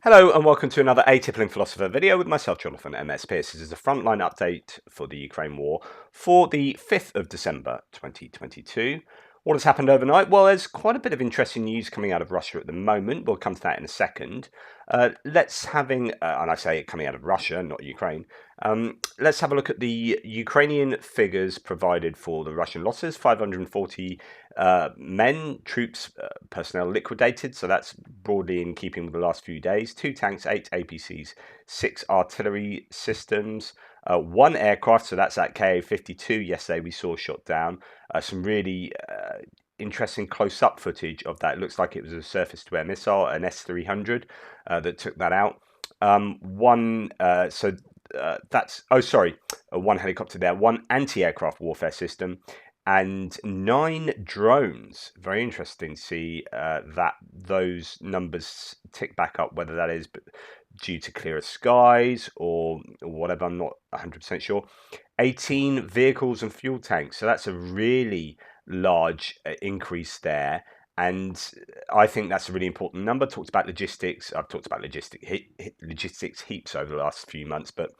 Hello and welcome to another Atypical Philosopher video with myself, Jonathan MS Pearce. This is a frontline update for the Ukraine war for the 5th of December 2022. What has happened overnight? Well, there's quite a bit of interesting news coming out of Russia at the moment. We'll come to that in a second. And I say coming out of Russia, not Ukraine, let's have a look at the Ukrainian figures provided for the Russian losses. 540 men, troops, personnel liquidated, so that's broadly in keeping with the last few days. 2 tanks, 8 APCs, 6 artillery systems, 1 aircraft, so that's that Ka-52 yesterday we saw shot down. Some really interesting close-up footage of that. It looks like it was a surface-to-air missile, an S-300, that took that out. One helicopter there, 1 anti-aircraft warfare system, and 9 drones. Very interesting to see that those numbers tick back up, whether that is due to clearer skies or whatever, I'm not 100% sure. 18 vehicles and fuel tanks, so that's a really large increase there. And I think that's a really important number. Talked about logistics. I've talked about logistics heaps over the last few months, but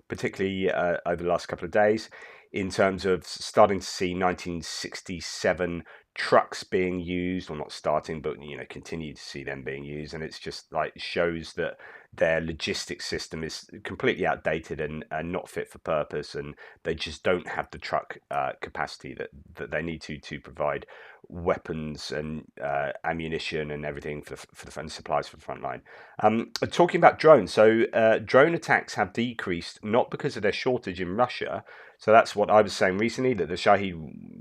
particularly over the last couple of days, in terms of starting to see 1967 trucks being used, or not starting, but continue to see them being used, and it's just like shows that their logistics system is completely outdated and not fit for purpose, and they just don't have the truck capacity that they need to provide weapons and ammunition and everything for the supplies for the front line. Talking about drones, so drone attacks have decreased, not because of their shortage in Russia. So that's what I was saying recently, that the Shahed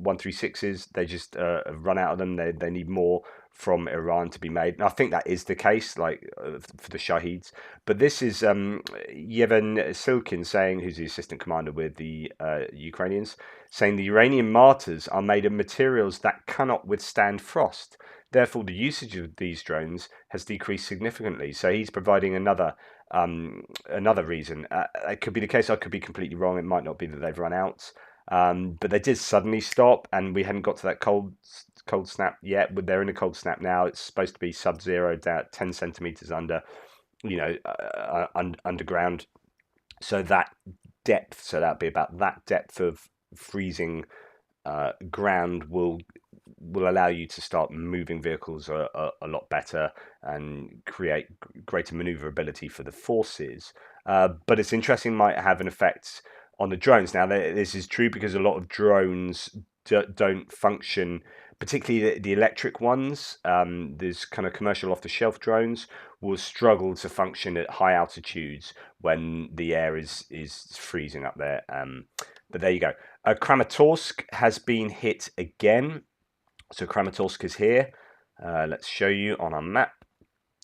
136s, they just have run out of them. They need more from Iran to be made. And I think that is the case, for the Shaheds. But this is Yevhen Silkin saying, who's the assistant commander with the Ukrainians, saying the Iranian martyrs are made of materials that cannot withstand frost. Therefore, the usage of these drones has decreased significantly. So he's providing another reason. It could be the case. I could be completely wrong. It might not be that they've run out, but they did suddenly stop, and we hadn't got to that cold snap yet. But they're in a cold snap now. It's supposed to be sub-zero, down 10 centimeters under, underground. So that depth, so that'd be about that depth of freezing ground will allow you to start moving vehicles a lot better and create greater maneuverability for the forces. But it's interesting, might have an effect on the drones. Now, this is true because a lot of drones don't function, particularly the electric ones. There's kind of commercial off-the-shelf drones will struggle to function at high altitudes when the air is freezing up there. But there you go. Kramatorsk has been hit again. So Kramatorsk is here. Let's show you on our map.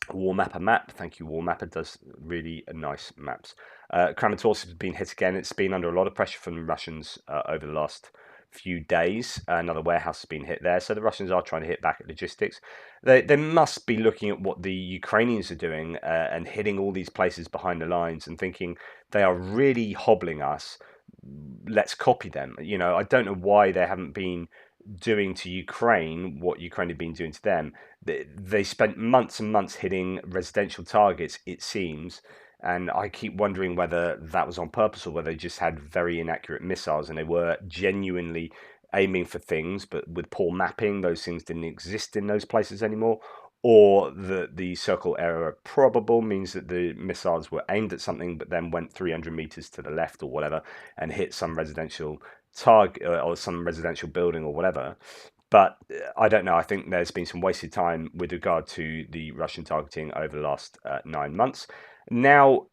Warmapper map. Thank you, Warmapper. Does really nice maps. Kramatorsk has been hit again. It's been under a lot of pressure from the Russians over the last few days. Another warehouse has been hit there. So the Russians are trying to hit back at logistics. They must be looking at what the Ukrainians are doing and hitting all these places behind the lines and thinking they are really hobbling us. Let's copy them. I don't know why they haven't been doing to Ukraine what Ukraine had been doing to them. They spent months and months hitting residential targets, it seems, and I keep wondering whether that was on purpose or whether they just had very inaccurate missiles and they were genuinely aiming for things, but with poor mapping, those things didn't exist in those places anymore. Or the circle error probable means that the missiles were aimed at something but then went 300 meters to the left or whatever and hit some residential target or some residential building or whatever. But I don't know. I think there's been some wasted time with regard to the Russian targeting over the last 9 months. Now,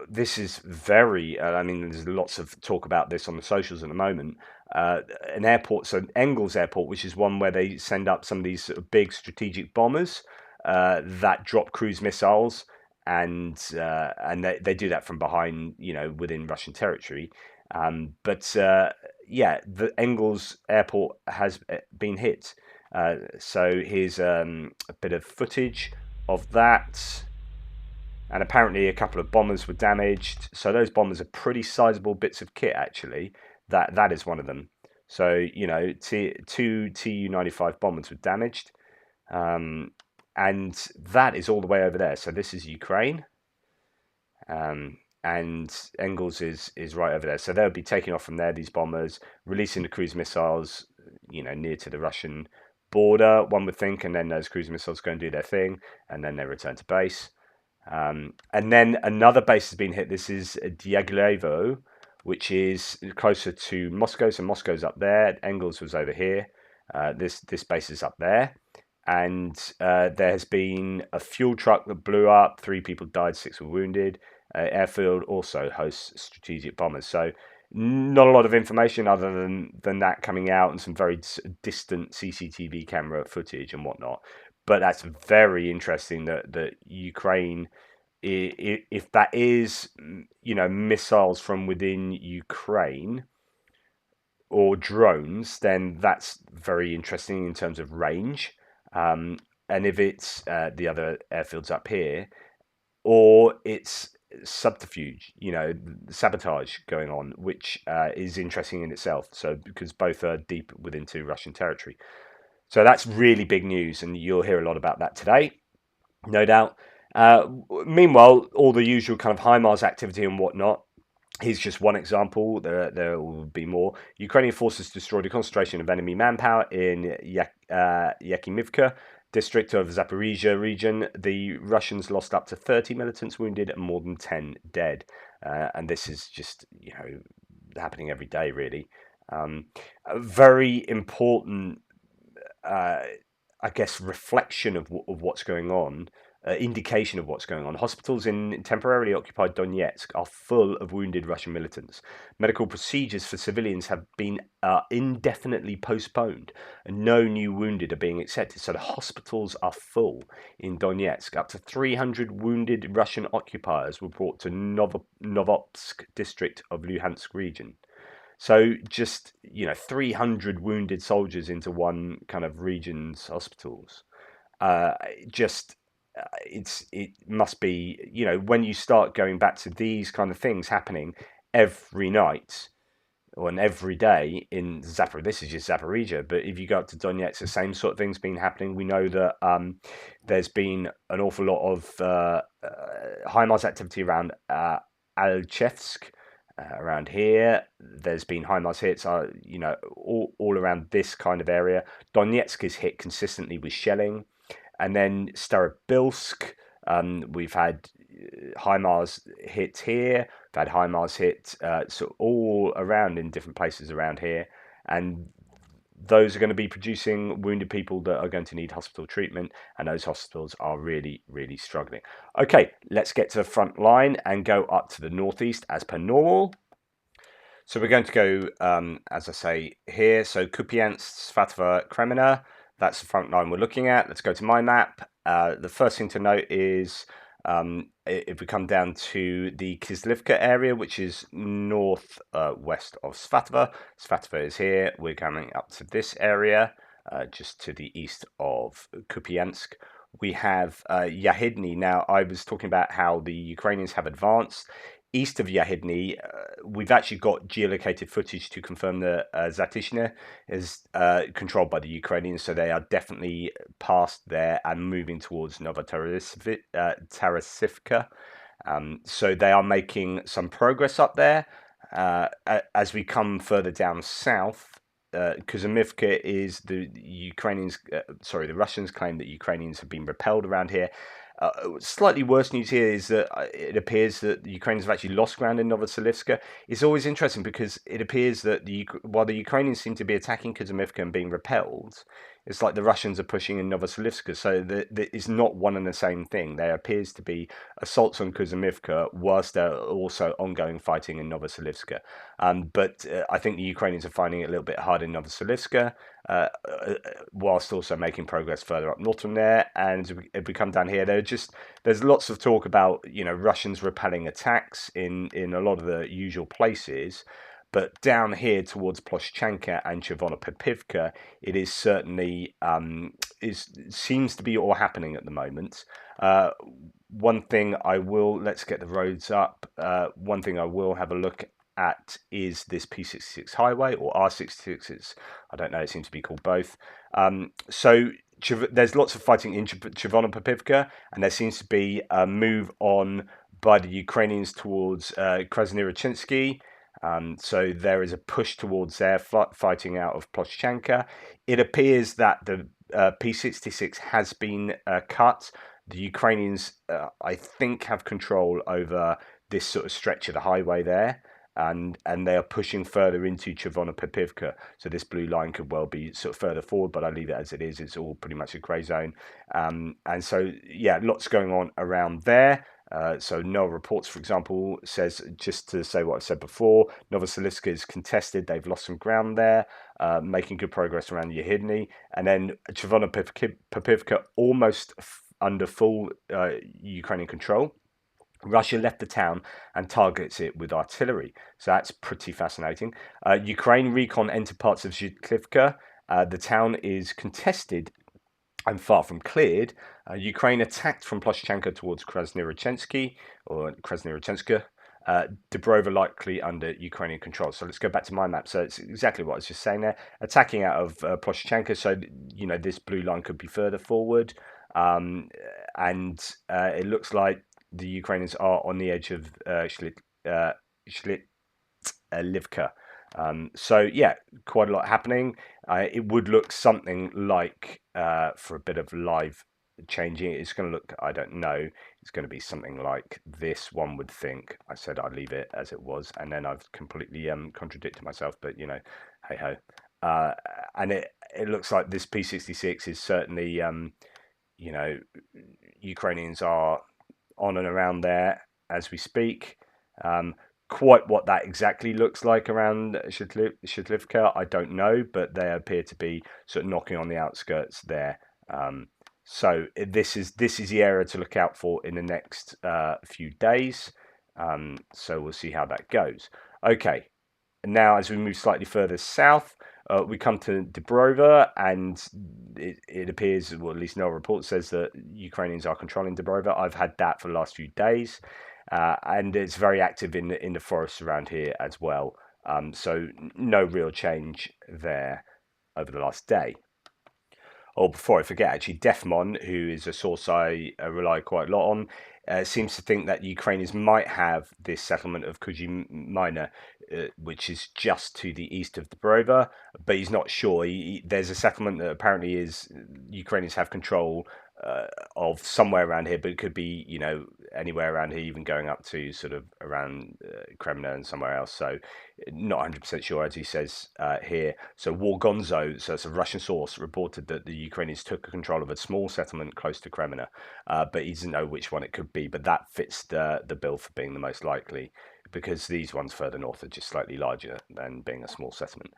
this is very, there's lots of talk about this on the socials at the moment. An airport, so Engels Airport, which is one where they send up some of these sort of big strategic bombers that drop cruise missiles, and they do that from behind, within Russian territory. The Engels Airport has been hit. So here's a bit of footage of that. And apparently a couple of bombers were damaged. So those bombers are pretty sizable bits of kit, actually. That is one of them. So, two Tu-95 bombers were damaged. And and that is all the way over there. So this is Ukraine, and Engels is right over there. So they'll be taking off from there, these bombers, releasing the cruise missiles, near to the Russian border, one would think, and then those cruise missiles go and do their thing, and then they return to base. And then another base has been hit. This is Diaghilevo, which is closer to Moscow. So Moscow's up there. Engels was over here. This base is up there. And there has been a fuel truck that blew up. 3 people died, 6 were wounded. Airfield also hosts strategic bombers. So not a lot of information other than that coming out, and some very distant CCTV camera footage and whatnot. But that's very interesting that Ukraine, if that is, missiles from within Ukraine or drones, then that's very interesting in terms of range. And if it's the other airfields up here, or it's subterfuge, sabotage going on, which is interesting in itself. So because both are deep within Russian territory. So that's really big news, and you'll hear a lot about that today, no doubt. Meanwhile, all the usual kind of HIMARS activity and whatnot. Here's just one example. There will be more. Ukrainian forces destroyed a concentration of enemy manpower in Yakimivka district of Zaporizhia region. The Russians lost up to 30 militants wounded and more than 10 dead. And this is just, happening every day, really. A very important, I guess, reflection of what's going on. Indication of what's going on. Hospitals in temporarily occupied Donetsk are full of wounded Russian militants. Medical procedures for civilians have been indefinitely postponed, and no new wounded are being accepted. So the hospitals are full in Donetsk. Up to 300 wounded Russian occupiers were brought to Novopsk district of Luhansk region. So just 300 wounded soldiers into one kind of region's hospitals. It must be, when you start going back to these kind of things happening every night or every day in Zaporizhia. This is just Zaporizhia, but if you go up to Donetsk, the same sort of thing's been happening. We know that there's been an awful lot of HIMARS activity around Alchevsk. Around here, there's been HIMARS hits, all around this kind of area. Donetsk is hit consistently with shelling. And then Starobilsk, we've had HIMARS hit here. We've had HIMARS hit so all around in different places around here. And those are going to be producing wounded people that are going to need hospital treatment. And those hospitals are really, really struggling. Okay, let's get to the front line and go up to the northeast as per normal. So we're going to go, as I say, here. So Kupiansk-Svatove-Kreminna. That's the front line we're looking at. Let's go to my map. The first thing to note is if we come down to the Pavlivka area, which is northwest of Svatove. Svatove is here. We're coming up to this area, just to the east of Kupiansk. We have Yahidny. Now, I was talking about how the Ukrainians have advanced. East of Yahidny, we've actually got geolocated footage to confirm that Zatishne is controlled by the Ukrainians, so they are definitely past there and moving towards Tarasivka. So they are making some progress up there. As we come further down south, Kuzamivka is the Russians claim that Ukrainians have been repelled around here. Slightly worse news here is that it appears that the Ukrainians have actually lost ground in Novoselivska. It's always interesting because it appears that while the Ukrainians seem to be attacking Kuzamivka and being repelled, it's like the Russians are pushing in Novoselivska. So it's not one and the same thing. There appears to be assaults on Kuzamivka whilst there are also ongoing fighting in Novoselivska. But I think the Ukrainians are finding it a little bit hard in Novoselivska, whilst also making progress further up north from there. And if we come down here, there's lots of talk about Russians repelling attacks in a lot of the usual places. But down here towards Ploshchanka and Chervonopepivka, it is certainly seems to be all happening at the moment. One thing let's get the roads up. One thing I will have a look at is this P66 highway or R66. I don't know. It seems to be called both. So there's lots of fighting in Chervono-Pavlivka, and there seems to be a move on by the Ukrainians towards Krasnyrachensky. So there is a push towards there, fighting out of Ploshchanka. It appears that the P66 has been cut. The Ukrainians, I think, have control over this sort of stretch of the highway there, and they are pushing further into Chervono-Pavlivka. So this blue line could well be sort of further forward, but I leave it as it is. It's all pretty much a grey zone. And so, yeah, lots going on around there. So Noah Reports, for example, says, just to say what I said before, Novoselivsk is contested. They've lost some ground there, making good progress around Yehidny. And then Chervono-Pavlivka almost under full Ukrainian control. Russia left the town and targets it with artillery. So that's pretty fascinating. Ukraine recon entered parts of Zhitlivka. The town is contested and far from cleared. Ukraine attacked from Ploshchanka towards Krasnyrachensky or Krasnyrachenska. Dubrova likely under Ukrainian control. So let's go back to my map. So it's exactly what I was just saying there. Attacking out of Ploshchanka, so this blue line could be further forward. And it looks like the Ukrainians are on the edge of Shlitlivka. So yeah, quite a lot happening. It would look something like, for a bit of live changing, it's going to look, I don't know, it's going to be something like this, one would think. I said I'd leave it as it was, and then I've completely contradicted myself, but hey ho. And it looks like this P66 is certainly, Ukrainians are on and around there as we speak. Quite what that exactly looks like around Shlitlivka, I don't know, but they appear to be sort of knocking on the outskirts there. So this is the area to look out for in the next few days. So we'll see how that goes. Okay, now as we move slightly further south, we come to Dubrova, and it appears, well, at least no report says that Ukrainians are controlling Dubrova. I've had that for the last few days, and it's very active in the forests around here as well. So no real change there over the last day. Oh, before I forget, actually, Defmon, who is a source I rely quite a lot on, seems to think that Ukrainians might have this settlement of Kuzhimina, which is just to the east of Dubrova, but he's not sure. There's a settlement that apparently is Ukrainians have control of somewhere around here, but it could be anywhere around here, even going up to sort of around Kreminna and somewhere else. So not 100% sure, as he says here. So Wargonzo, so it's a Russian source, reported that the Ukrainians took control of a small settlement close to Kreminna, but he doesn't know which one it could be. But that fits the bill for being the most likely, because these ones further north are just slightly larger than being a small settlement.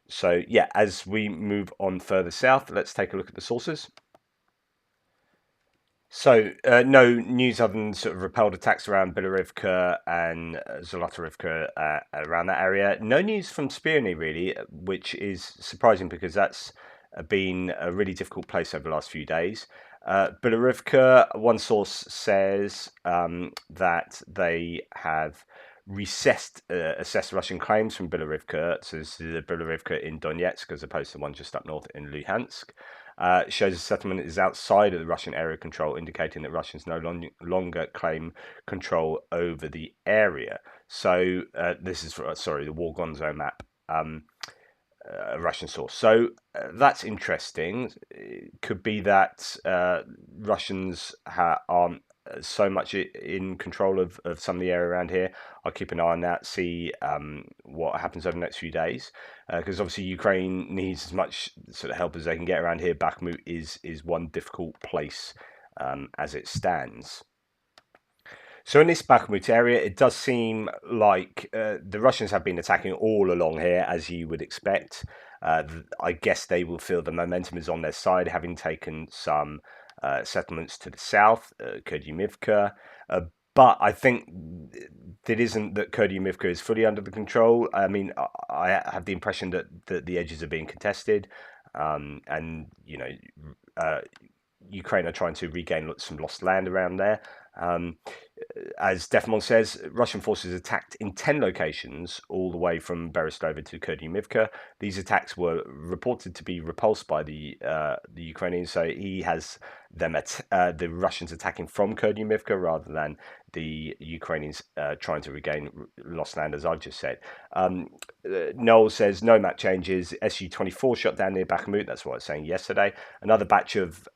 So yeah, as we move on further south, let's take a look at the sources. So no news other than sort of repelled attacks around Bilohorivka and Zolotarivka around that area. No news from Spiony really, which is surprising because that's been a really difficult place over the last few days. Bilohorivka, one source says that they have assessed Russian claims from Bilohorivka. So this is the Bilohorivka in Donetsk as opposed to the one just up north in Luhansk. Shows the settlement is outside of the Russian area control, indicating that Russians no longer claim control over the area. So this is, the Wargonzo map, a Russian source. So that's interesting. It could be that Russians aren't so much in control of some of the area around here. I'll keep an eye on that, see what happens over the next few days, because obviously Ukraine needs as much sort of help as they can get around here. Bakhmut is one difficult place as it stands. So in this Bakhmut area, it does seem like the Russians have been attacking all along here, as you would expect. I guess they will feel the momentum is on their side, having taken some settlements to the south, Kurdyumivka. But I think it isn't that Kurdyumivka is fully under the control. I mean, I have the impression that the edges are being contested, and Ukraine are trying to regain some lost land around there. as Defmon says, Russian forces attacked in 10 locations, all the way from Berestova to Kupiansk. These attacks were reported to be repulsed by the Ukrainians, so he has them the Russians attacking from Kupiansk rather than the Ukrainians trying to regain lost land, as I've just said. Noel says no map changes. Su-24 shot down near Bakhmut. That's what I was saying yesterday. Another batch of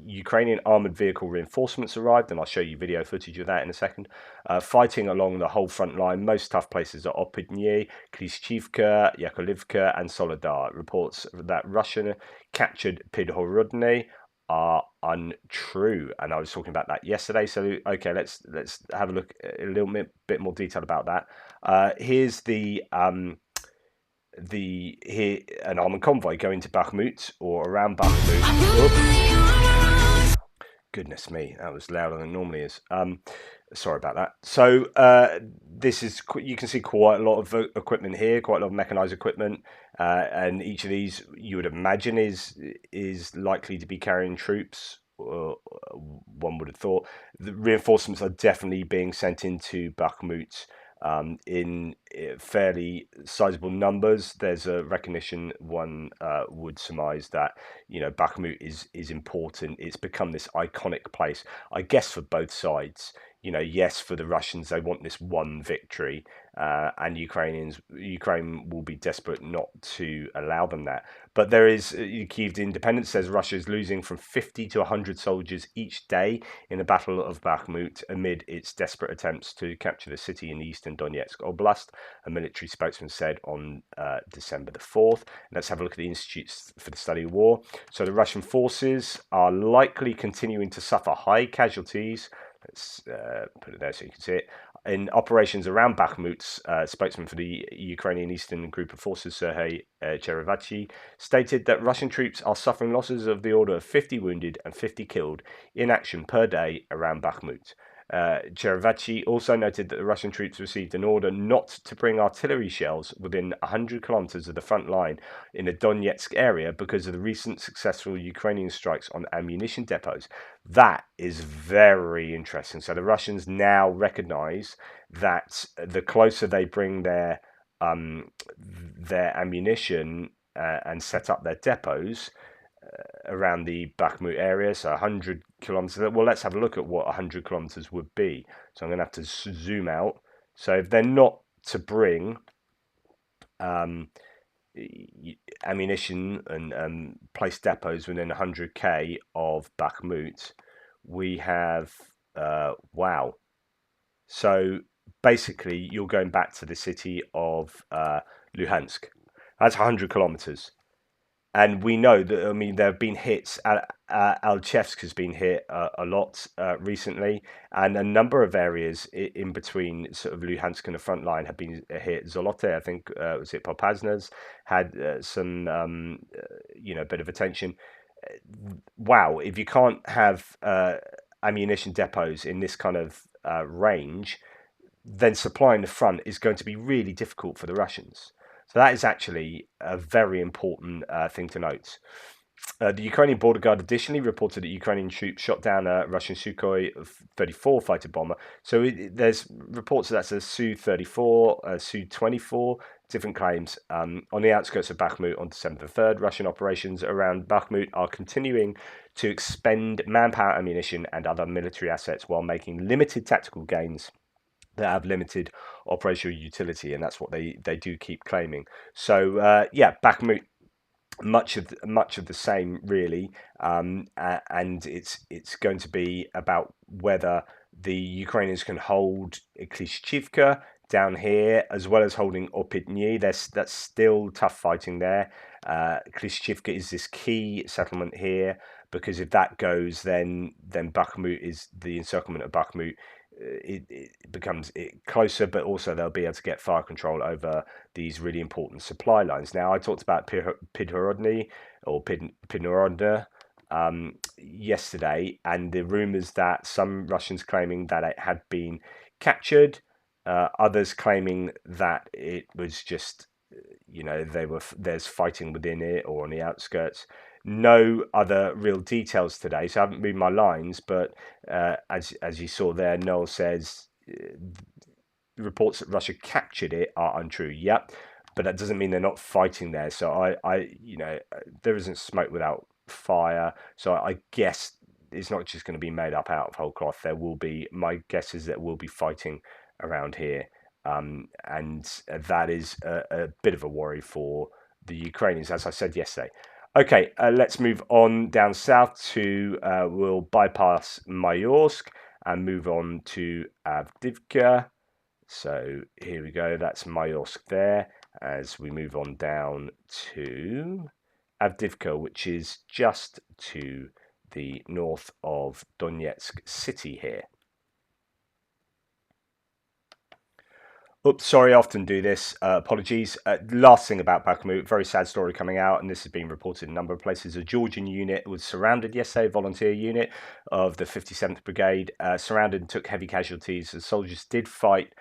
Ukrainian armoured vehicle reinforcements arrived, and I'll show you video footage of that in a second. Fighting along the whole front line. Most tough places are Opitny, Klishchivka, Yakovlivka, and Vuhledar. Reports that Russia captured Bilohorivka are untrue, and I was talking about that yesterday. So okay, let's have a look a little bit more detail about that. Here's here an armored convoy going to Bakhmut or around Bakhmut. Oops. Goodness me, that was louder than it normally is. Sorry about that. So this is, you can see quite a lot of equipment here, quite a lot of mechanized equipment, and each of these you would imagine is likely to be carrying troops. One would have thought the reinforcements are definitely being sent into Bakhmut in fairly sizable numbers. There's a recognition, one would surmise, that Bakhmut is important. It's become this iconic place, I guess, for both sides. Yes, for the Russians, they want this one victory, and Ukraine will be desperate not to allow them that. But there is, Kyiv Independent says Russia is losing from 50 to 100 soldiers each day in the Battle of Bakhmut amid its desperate attempts to capture the city in the eastern Donetsk Oblast, a military spokesman said on December the 4th. Let's have a look at the Institutes for the Study of War. So the Russian forces are likely continuing to suffer high casualties. Let's put it there so you can see it. In operations around Bakhmut, spokesman for the Ukrainian Eastern Group of Forces, Serhiy Cherevati, stated that Russian troops are suffering losses of the order of 50 wounded and 50 killed in action per day around Bakhmut. Cherevati also noted that the Russian troops received an order not to bring artillery shells within 100 kilometers of the front line in the Donetsk area because of the recent successful Ukrainian strikes on ammunition depots. That is very interesting. So the Russians now recognize that the closer they bring their ammunition and set up their depots around the Bakhmut area, so 100 kilometers. Well, let's have a look at what 100 kilometers would be. So I'm going to have to zoom out. So if they're not to bring ammunition and place depots within 100k of Bakhmut, we have wow. So basically, you're going back to the city of Luhansk. That's 100 kilometers. And we know that, there have been hits. Alchevsk has been hit a lot recently, and a number of areas in between sort of Luhansk and the front line have been hit. Zolote, I think, was it Popasna's, had some, bit of attention. Wow, if you can't have ammunition depots in this kind of range, then supplying the front is going to be really difficult for the Russians. So that is actually a very important thing to note. The Ukrainian border guard additionally reported that Ukrainian troops shot down a Russian Sukhoi 34 fighter bomber. So there's reports that that's a Su-34, a Su-24, different claims. On the outskirts of Bakhmut on December the 3rd, Russian operations around Bakhmut are continuing to expend manpower, ammunition, and other military assets while making limited tactical gains that have limited operational utility, and that's what they do keep claiming. So Bakhmut, much of the same really, and it's going to be about whether the Ukrainians can hold Klishchivka down here as well as holding Opitny. That's still tough fighting there. Klishchivka is this key settlement here, because if that goes, then Bakhmut is the encirclement of Bakhmut. It becomes closer, but also they'll be able to get fire control over these really important supply lines. Now, I talked about Pidhorodny or Pidhorodna yesterday, and the rumours that some Russians claiming that it had been captured, others claiming that it was just there's fighting within it or on the outskirts. no other real details today, so I haven't read my lines. But as you saw there, Noel says reports that Russia captured it are untrue. Yep, but that doesn't mean they're not fighting there. So there isn't smoke without fire. So I guess it's not just going to be made up out of whole cloth. There will be, my guess is that we'll be fighting around here, and that is a bit of a worry for the Ukrainians, as I said yesterday. Okay, let's move on down south to, we'll bypass Mayorsk and move on to Avdivka. So here we go, that's Mayorsk there, as we move on down to Avdivka, which is just to the north of Donetsk city here. Oops, sorry, I often do this. Apologies. Last thing about Bakhmut, very sad story coming out, and this has been reported in a number of places. A Georgian unit was surrounded yesterday, a volunteer unit of the 57th Brigade, surrounded and took heavy casualties. The soldiers did fight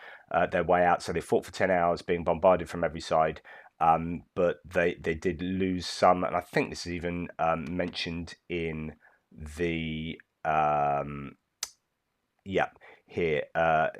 their way out, so they fought for 10 hours, being bombarded from every side. But they did lose some, and I think this is even mentioned in the here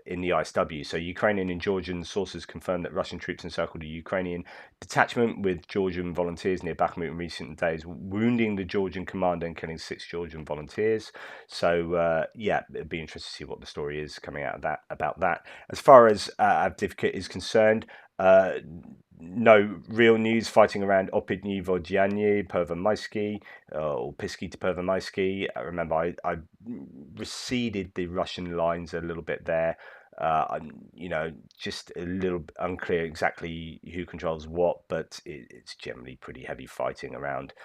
in the ISW. So Ukrainian and Georgian sources confirmed that Russian troops encircled a Ukrainian detachment with Georgian volunteers near Bakhmut in recent days, wounding the Georgian commander and killing 6 Georgian volunteers. So it'd be interesting to see what the story is coming out of that about that. As far as Avdivka is concerned, no real news fighting around Opitny, Vodyany, Pervomaysky, or Pisky to Pervomaysky. Remember, I receded the Russian lines a little bit there. Just a little unclear exactly who controls what, but it's generally pretty heavy fighting around.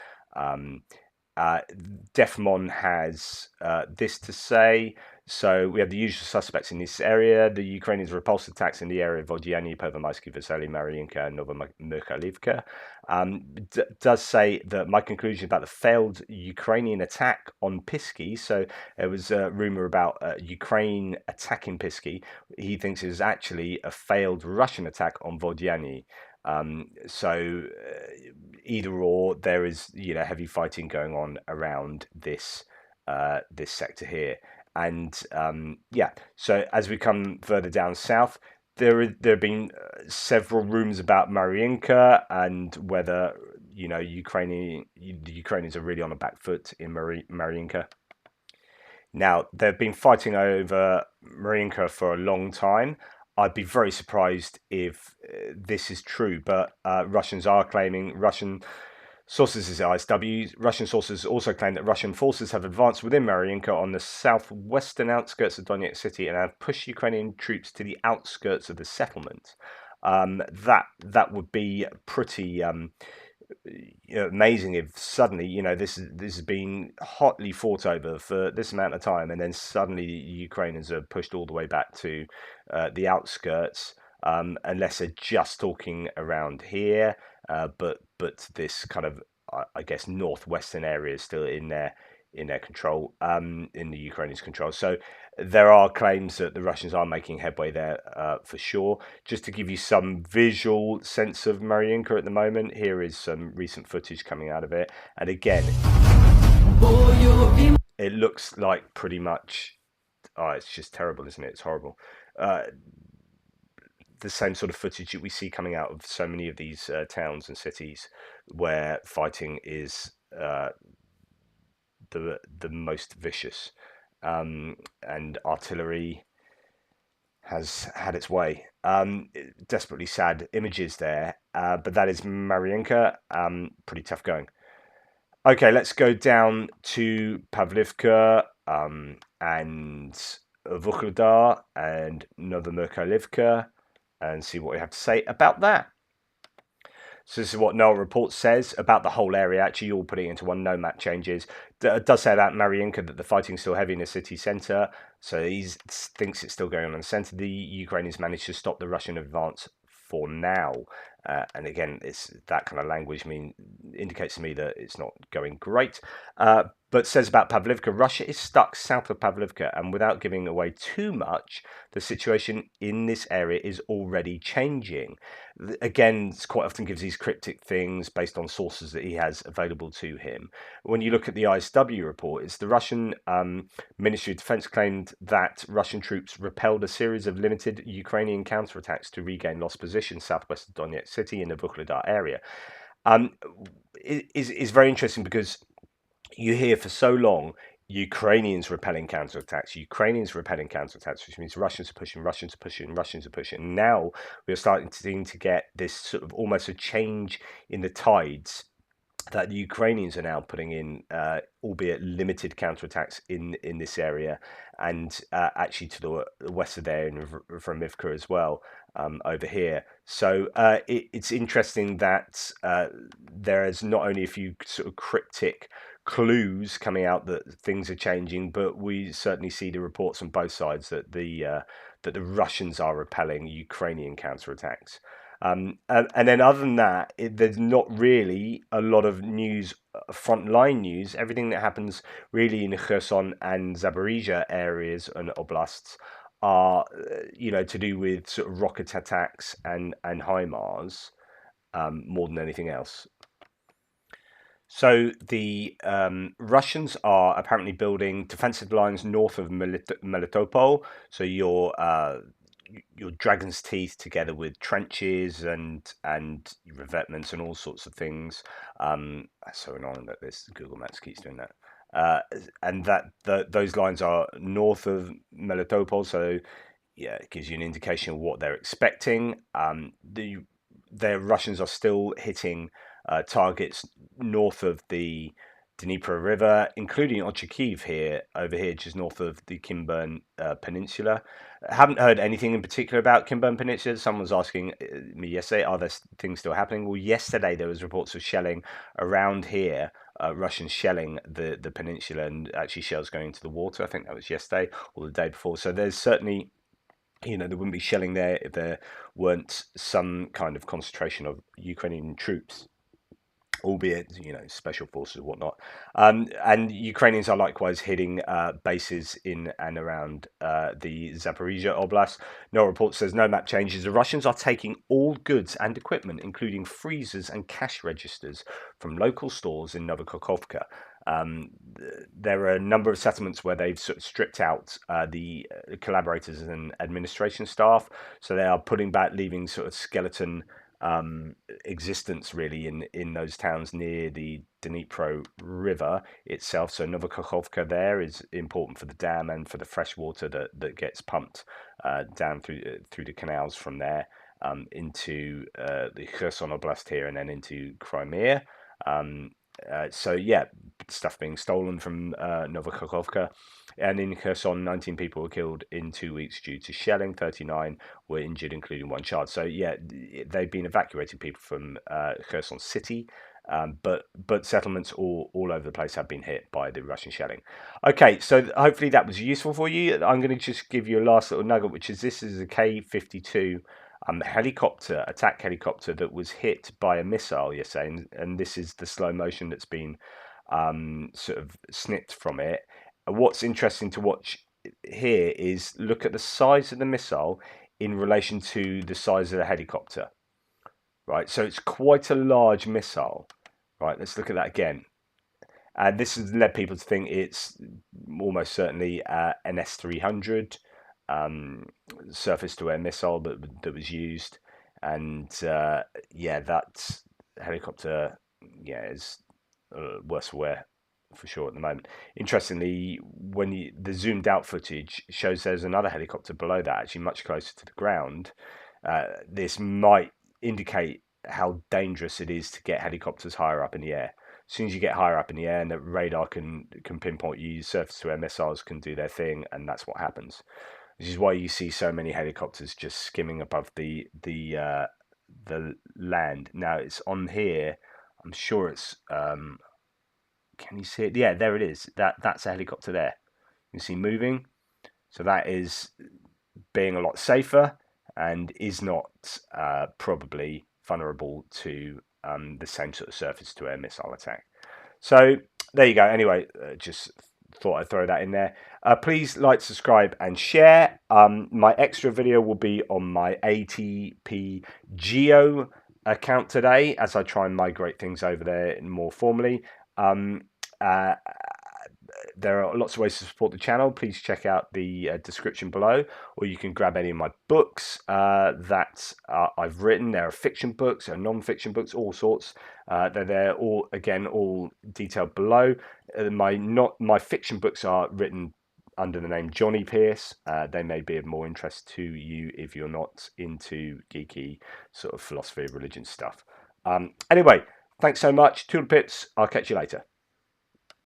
Defmon has this to say. So we have the usual suspects in this area. The Ukrainians repulsed attacks in the area of Vodyany, Pervomaysky, Vasily, Marinka, and Vuhledar. Does say that my conclusion about the failed Ukrainian attack on Pisky. So there was a rumor about Ukraine attacking Pisky. He thinks it was actually a failed Russian attack on Vodyany. Either or, there is heavy fighting going on around this this sector here. And so as we come further down south, there have been several rumors about Marinka and whether the Ukrainians are really on a back foot in Marinka. Now, they've been fighting over Marinka for a long time. I'd be very surprised if this is true, but Russians are claiming, Russian sources is ISW. Russian sources also claim that Russian forces have advanced within Marinka on the southwestern outskirts of Donetsk city and have pushed Ukrainian troops to the outskirts of the settlement. That would be pretty amazing if suddenly this has been hotly fought over for this amount of time, and then suddenly the Ukrainians are pushed all the way back to the outskirts, unless they're just talking around here. But this kind of, I guess, northwestern area is still in their control, in the Ukrainians' control. So there are claims that the Russians are making headway there for sure. Just to give you some visual sense of Marinka at the moment, here is some recent footage coming out of it. And again, it looks like pretty much, it's just terrible, isn't it? It's horrible. The same sort of footage that we see coming out of so many of these towns and cities where fighting is the most vicious, and artillery has had its way. Desperately sad images there, but that is Marinka. Pretty tough going. Okay, let's go down to Pavlivka and Vuhledar and Novomykhailivka and see what we have to say about that. So this is what Noel Report says about the whole area. Actually, all putting it into one, no map changes. It does say about Marinka that the fighting's still heavy in the city centre. So he thinks it's still going on in the centre. The Ukrainians managed to stop the Russian advance for now. And again, it's that kind of language indicates to me that it's not going great. But says about Pavlivka, Russia is stuck south of Pavlivka, and without giving away too much, the situation in this area is already changing. Again, quite often gives these cryptic things based on sources that he has available to him. When you look at the ISW report, it's the Russian Ministry of Defense claimed that Russian troops repelled a series of limited Ukrainian counterattacks to regain lost positions southwest of Donetsk city in the Vuhledar area. It is very interesting because you hear for so long Ukrainians repelling counterattacks, which means Russians are pushing, Russians are pushing, Russians are pushing. Now we're starting to get this sort of almost a change in the tides that the Ukrainians are now putting in, albeit limited counterattacks in this area, and actually to the west of there in Vromivka as well, over here. So it's interesting that there is not only a few sort of cryptic clues coming out that things are changing, but we certainly see the reports on both sides that the Russians are repelling Ukrainian counterattacks. And then other than that, there's not really a lot of news, frontline news. Everything that happens really in the Kherson and Zaporizhia areas and oblasts are, to do with sort of rocket attacks and HIMARS, more than anything else. So the Russians are apparently building defensive lines north of Melitopol. So your Dragon's Teeth together with trenches and revetments and all sorts of things. That's so annoying that this Google Maps keeps doing that. And those lines are north of Melitopol, so yeah, it gives you an indication of what they're expecting. The Russians are still hitting targets north of the Dnieper River, including Ochakiv over here, just north of the Kimburn Peninsula. I haven't heard anything in particular about Kimburn Peninsula. Someone was asking me yesterday, are there things still happening? Well, yesterday there was reports of shelling around here, Russians shelling the peninsula, and actually shells going into the water. I think that was yesterday or the day before. So there's certainly, there wouldn't be shelling there if there weren't some kind of concentration of Ukrainian troops, albeit special forces and whatnot. And Ukrainians are likewise hitting bases in and around the Zaporizhia Oblast. No report says no map changes. The Russians are taking all goods and equipment, including freezers and cash registers, from local stores in Novokakhovka. There are a number of settlements where they've sort of stripped out the collaborators and administration staff, so they are putting back, leaving sort of skeleton existence really in those towns near the Dnipro River itself. So Novokakhovka there is important for the dam and for the fresh water that gets pumped down through the canals from there into the Kherson Oblast here and then into Crimea. So yeah, stuff being stolen from Novokakhovka. And in Kherson, 19 people were killed in 2 weeks due to shelling. 39 were injured, including one child. So yeah, they've been evacuating people from Kherson city, but settlements all over the place have been hit by the Russian shelling. Okay, so hopefully that was useful for you. I'm going to just give you a last little nugget, which is this is a K-52 attack helicopter that was hit by a missile yesterday, and this is the slow motion that's been sort of snipped from it. What's interesting to watch here is look at the size of the missile in relation to the size of the helicopter, right? So it's quite a large missile, right? Let's look at that again. And this has led people to think it's almost certainly an S-300 surface-to-air missile that was used. And yeah, that helicopter, is worse for wear for sure at the moment. Interestingly, when the zoomed out footage shows there's another helicopter below that, actually much closer to the ground. This might indicate how dangerous it is to get helicopters higher up in the air. As soon as you get higher up in the air and the radar can pinpoint you, surface-to-air missiles can do their thing, and that's what happens. This is why you see so many helicopters just skimming above the land. Now it's on here. I'm sure it's. Can you see it? Yeah, there it is. That's a helicopter there. You can see moving. So that is being a lot safer and is not probably vulnerable to the same sort of surface-to-air missile attack. So there you go. Anyway, just thought I'd throw that in there. Please like, subscribe, and share. My extra video will be on my ATP Geo account today, as I try and migrate things over there more formally. There are lots of ways to support the channel. Please check out the description below, or you can grab any of my books that I've written. There are fiction books, there are non-fiction books, all sorts. They're there, all detailed below. My fiction books are written under the name Johnny Pierce. They may be of more interest to you if you're not into geeky sort of philosophy of religion stuff. Anyway, thanks so much. Toodle pips. I'll catch you later.